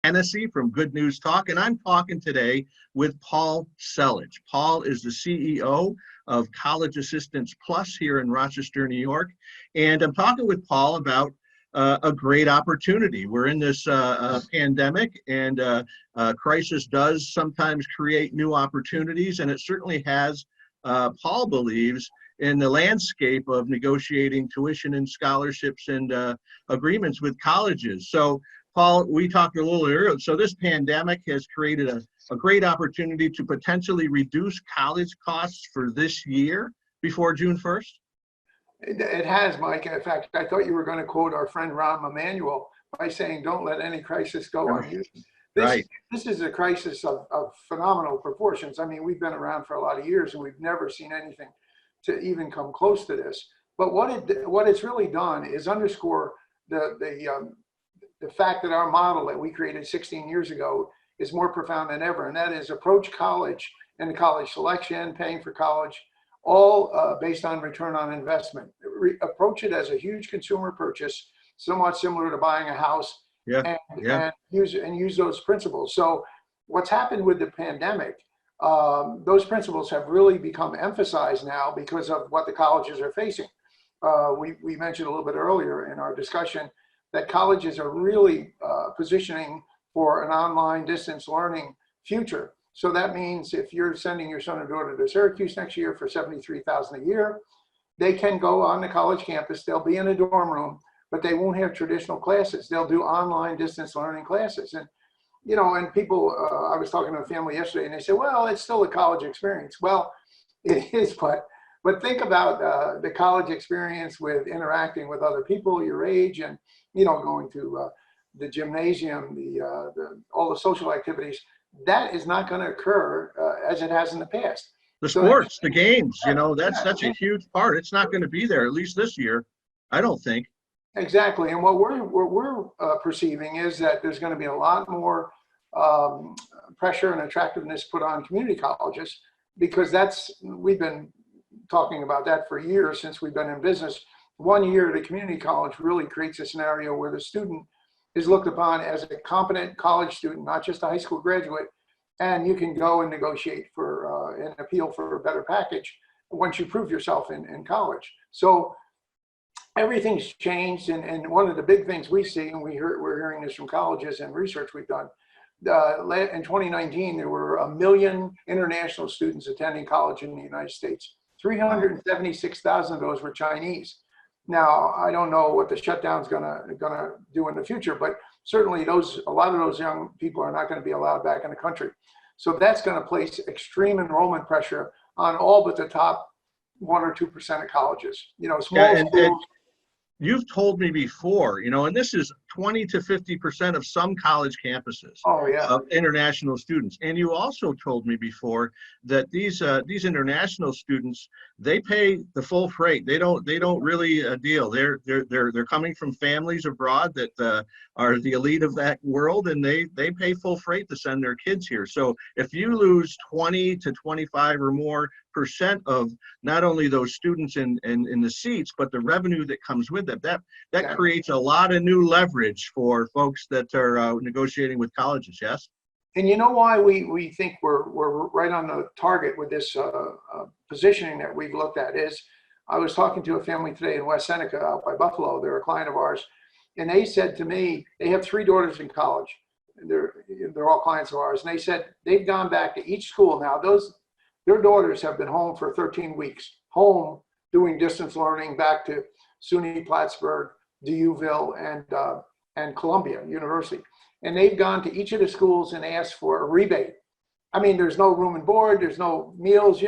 Hennessy from Good News Talk, and I'm talking today with Paul Selledge. Paul is the CEO of College Assistance Plus here in Rochester, New York, and I'm talking with Paul about a great opportunity. We're in this pandemic, and crisis does sometimes create new opportunities, and it certainly has, Paul believes, in the landscape of negotiating tuition and scholarships and agreements with colleges. So, Paul, we talked a little earlier. So this pandemic has created a great opportunity to potentially reduce college costs for this year before June 1st. It has, Mike. In fact, I thought you were going to quote our friend Rahm Emanuel by saying, "Don't let any crisis go unused." This is a crisis of phenomenal proportions. I mean, we've been around for a lot of years, and we've never seen anything to even come close to this. But what it's really done is underscore the fact that our model that we created 16 years ago is more profound than ever, and that is approach college and the college selection, paying for college, all based on return on investment. Approach it as a huge consumer purchase, somewhat similar to buying a house, and use those principles. So what's happened with the pandemic, those principles have really become emphasized now because of what the colleges are facing. We mentioned a little bit earlier in our discussion that colleges are really positioning for an online distance learning future. So that means if you're sending your son or daughter to Syracuse next year for $73,000 a year, they can go on the college campus. They'll be in a dorm room, but they won't have traditional classes. They'll do online distance learning classes. And and people, I was talking to a family yesterday, and they said, well, it's still a college experience. Well, it is, but think about the college experience with interacting with other people your age, and going to the gymnasium, all the social activities. That is not going to occur as it has in the past. The sports, the games, that's such a huge part. It's not going to be there, at least this year, I don't think. Exactly. And what we're perceiving is that there's going to be a lot more pressure and attractiveness put on community colleges, because we've been talking about that for years since we've been in business. 1 year at a community college really creates a scenario where the student is looked upon as a competent college student, not just a high school graduate, and you can go and negotiate for an appeal for a better package once you prove yourself in college. So everything's changed, and one of the big things we see, and we're hearing this from colleges and research we've done, in 2019, there were 1 million international students attending college in the United States. 376,000 of those were Chinese. Now, I don't know what the shutdown's gonna do in the future, but certainly a lot of those young people are not going to be allowed back in the country. So that's going to place extreme enrollment pressure on all but the top 1 or 2% of colleges. Small schools. You've told me before, and this is 20 to 50% of some college campuses of international students. And you also told me before that these international students, they pay the full freight. They don't really deal. They're coming from families abroad that are the elite of that world, and they pay full freight to send their kids here. So if you lose 20 to 25 or more % of not only those students in the seats, but the revenue that comes with it, that creates a lot of new leverage for folks that are negotiating with colleges. Yes. And you know why we think we're right on the target with this positioning that we've looked at is, I was talking to a family today in West Seneca out by Buffalo. They're a client of ours, and they said to me they have 3 daughters in college. They're all clients of ours, and they said they've gone back to each school now. Their daughters have been home for 13 weeks, home doing distance learning back to SUNY Plattsburgh, DUville, and Columbia University. And they've gone to each of the schools and asked for a rebate. I mean, there's no room and board, there's no meals,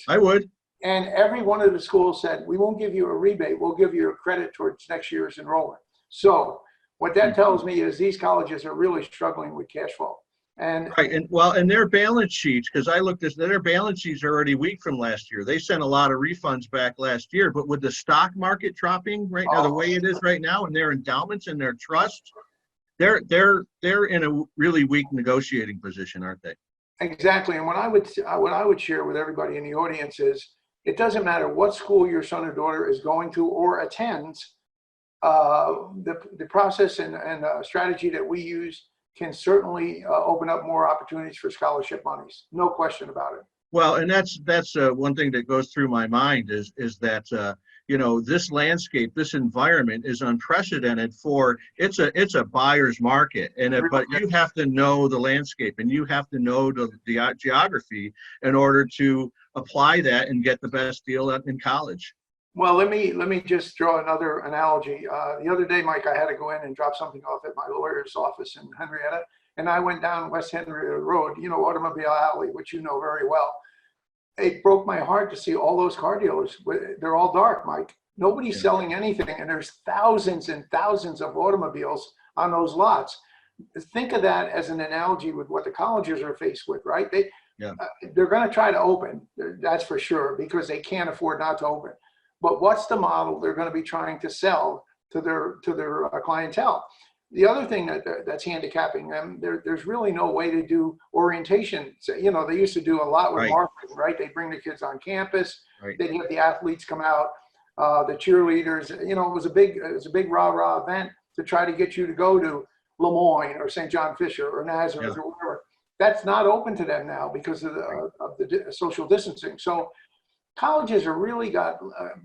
I would. And every one of the schools said, we won't give you a rebate, we'll give you a credit towards next year's enrollment. So what that tells me is these colleges are really struggling with cash flow. And their balance sheets, because I looked at their balance sheets are already weak from last year. They sent a lot of refunds back last year, but with the stock market dropping right now, the way it is right now, and their endowments and their trusts, they're in a really weak negotiating position, aren't they? Exactly. And what I would share with everybody in the audience is, it doesn't matter what school your son or daughter is going to or attends. The process and strategy that we use can certainly open up more opportunities for scholarship monies. No question about it. Well, and that's one thing that goes through my mind is that this landscape, this environment is unprecedented for it's a buyer's market, but you have to know the landscape and you have to know the geography in order to apply that and get the best deal in college. Well, let me just draw another analogy. The other day, Mike, I had to go in and drop something off at my lawyer's office in Henrietta. And I went down West Henrietta Road, Automobile Alley, which you know very well. It broke my heart to see all those car dealers. They're all dark, Mike. Nobody's selling anything. And there's thousands and thousands of automobiles on those lots. Think of that as an analogy with what the colleges are faced with, right? They're going to try to open, that's for sure, because they can't afford not to open. But what's the model they're going to be trying to sell to their clientele? The other thing that's handicapping them, there's really no way to do orientation. So, they used to do a lot with marketing, right? They bring the kids on campus. They'd have the athletes come out, the cheerleaders. It was a big rah-rah event to try to get you to go to Lemoyne or St. John Fisher or Nazareth or whatever. That's not open to them now because of the social distancing. So colleges are really got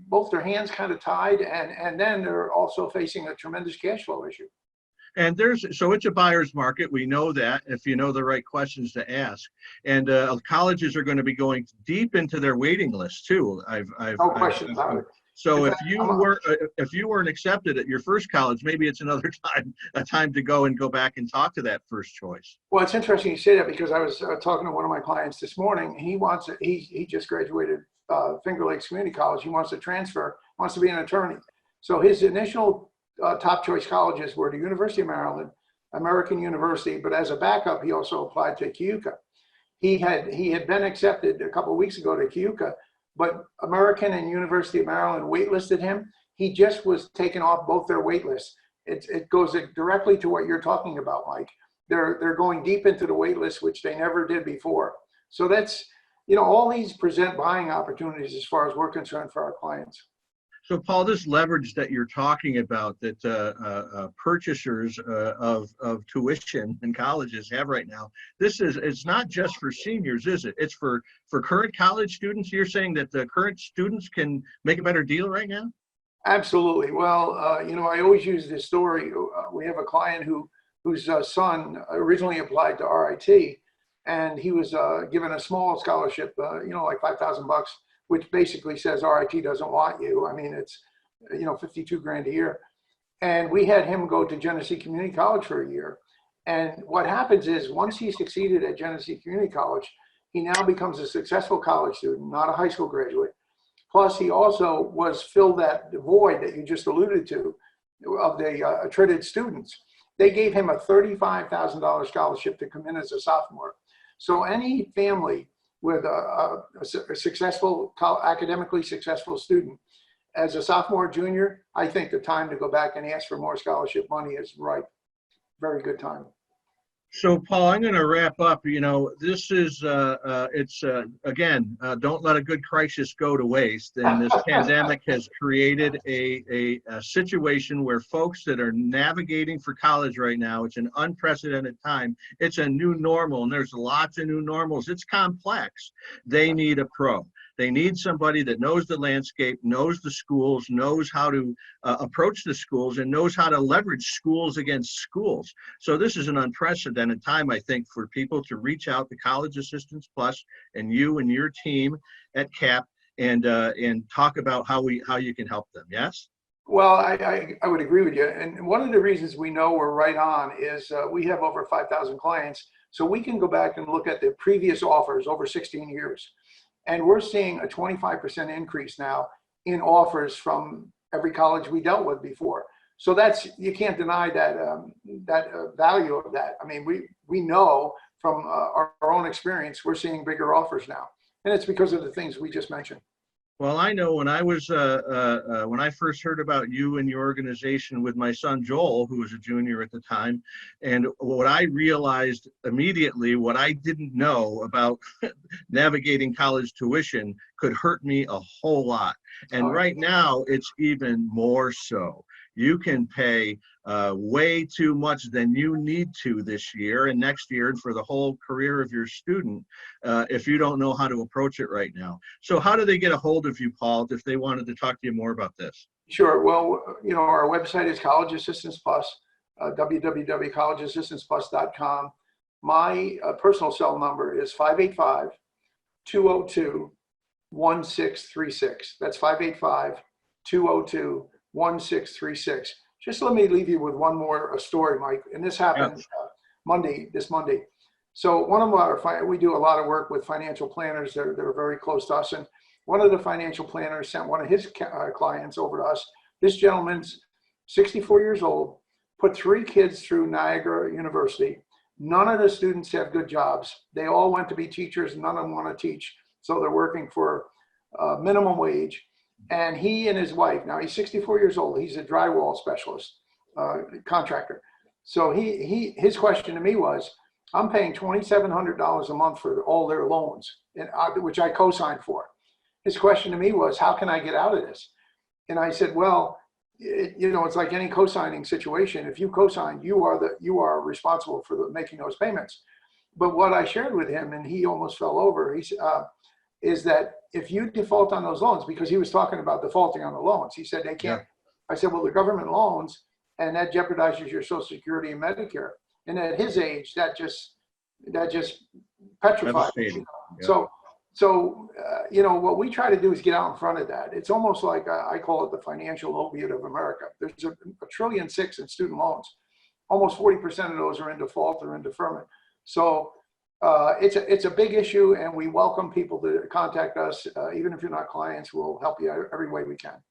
both their hands kind of tied, and then they're also facing a tremendous cash flow issue. And so it's a buyer's market. We know that if you know the right questions to ask. And colleges are going to be going deep into their waiting list too. No question about it. So if you weren't accepted at your first college, maybe it's another time to go back and talk to that first choice. Well, it's interesting you say that because I was talking to one of my clients this morning. He just graduated Finger Lakes Community College. He wants to transfer, wants to be an attorney. So his initial top choice colleges were the University of Maryland, American University, but as a backup, he also applied to Keuka. He had been accepted a couple of weeks ago to Keuka, but American and University of Maryland waitlisted him. He just was taken off both their wait lists. It goes directly to what you're talking about, Mike. They're going deep into the wait list, which they never did before. So that's, all these present buying opportunities as far as we're concerned for our clients. So, Paul, this leverage that you're talking about that purchasers of tuition in colleges have right now, it's not just for seniors, is it? It's for current college students. You're saying that the current students can make a better deal right now? Absolutely. Well, I always use this story. We have a client whose son originally applied to RIT, and he was given a small scholarship, like $5,000. Which basically says RIT doesn't want you. I mean, it's, $52,000 a year. And we had him go to Genesee Community College for a year. And what happens is once he succeeded at Genesee Community College, he now becomes a successful college student, not a high school graduate. Plus, he also filled that void that you just alluded to of the attrited students. They gave him a $35,000 scholarship to come in as a sophomore. So any family with a successful, academically successful student. As a sophomore, junior, I think the time to go back and ask for more scholarship money is right. Very good time. So, Paul, I'm going to wrap up. This is, again, don't let a good crisis go to waste. And this pandemic has created a situation where folks that are navigating for college right now, it's an unprecedented time. It's a new normal, and there's lots of new normals. It's complex. They need a pro. They need somebody that knows the landscape, knows the schools, knows how to approach the schools, and knows how to leverage schools against schools. So this is an unprecedented time, I think, for people to reach out to College Assistance Plus and you and your team at CAP and talk about how you can help them. Yes? Well, I would agree with you. And one of the reasons we know we're right on is we have over 5,000 clients. So we can go back and look at the previous offers over 16 years. And we're seeing a 25% increase now in offers from every college we dealt with before. So you can't deny that value of that. I mean, we know from our own experience, we're seeing bigger offers now. And it's because of the things we just mentioned. Well, I know when I was when I first heard about you and your organization with my son Joel, who was a junior at the time, and what I realized immediately, what I didn't know about navigating college tuition, could hurt me a whole lot. And Oh, right now, it's even more so. You can pay way too much than you need to this year and next year and for the whole career of your student if you don't know how to approach it right now. So how do they get a hold of you, Paul, if they wanted to talk to you more about this? sure. Well, our website is College Assistance Plus, www.collegeassistanceplus.com. My personal cell number is 585-202-1636. That's 585-202-1636. Just let me leave you with one more story, Mike. And this happened this Monday. So one of we do a lot of work with financial planners. They're very close to us. And one of the financial planners sent one of his clients over to us. This gentleman's 64 years old, put 3 kids through Niagara University. None of the students have good jobs. They all went to be teachers. None of them want to teach. So they're working for minimum wage. And he and his wife, now he's 64 years old. He's a drywall specialist, contractor. So his question to me was, I'm paying $2,700 a month for all their loans, which I co-signed for. His question to me was, how can I get out of this? And I said, well, it's like any co-signing situation. If you co-sign, you are responsible for making those payments. But what I shared with him, and he almost fell over, is that if you default on those loans, because he was talking about defaulting on the loans, he said they can't. Yeah. I said, well, the government loans, and that jeopardizes your Social Security and Medicare. And at his age, that just petrified him. Yeah. So what we try to do is get out in front of that. It's almost like I call it the financial opiate of America. There's $1.6 trillion in student loans. Almost 40% of those are in default or in deferment. So it's a big issue, and we welcome people to contact us. Even if you're not clients, we'll help you every way we can.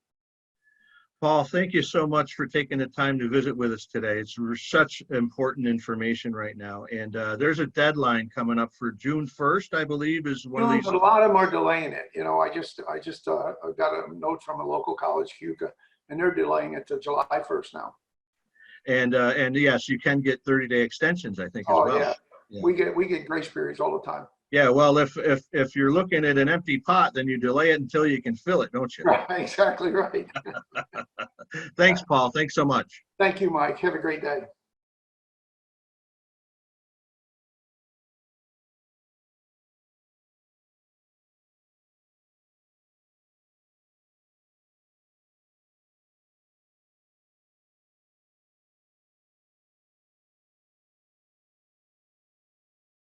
Paul, thank you so much for taking the time to visit with us today. It's such important information right now. And there's a deadline coming up for June 1st, I believe, is one of these. But a lot of them are delaying it. I just got a note from a local college, CUCA, and they're delaying it to July 1st now. And yes, you can get 30-day extensions, I think, as well. Yeah. We get grace periods all the time. Yeah, well, if you're looking at an empty pot, then you delay it until you can fill it, don't you? Right, exactly right. Thanks, Paul. Thanks so much. Thank you, Mike. Have a great day.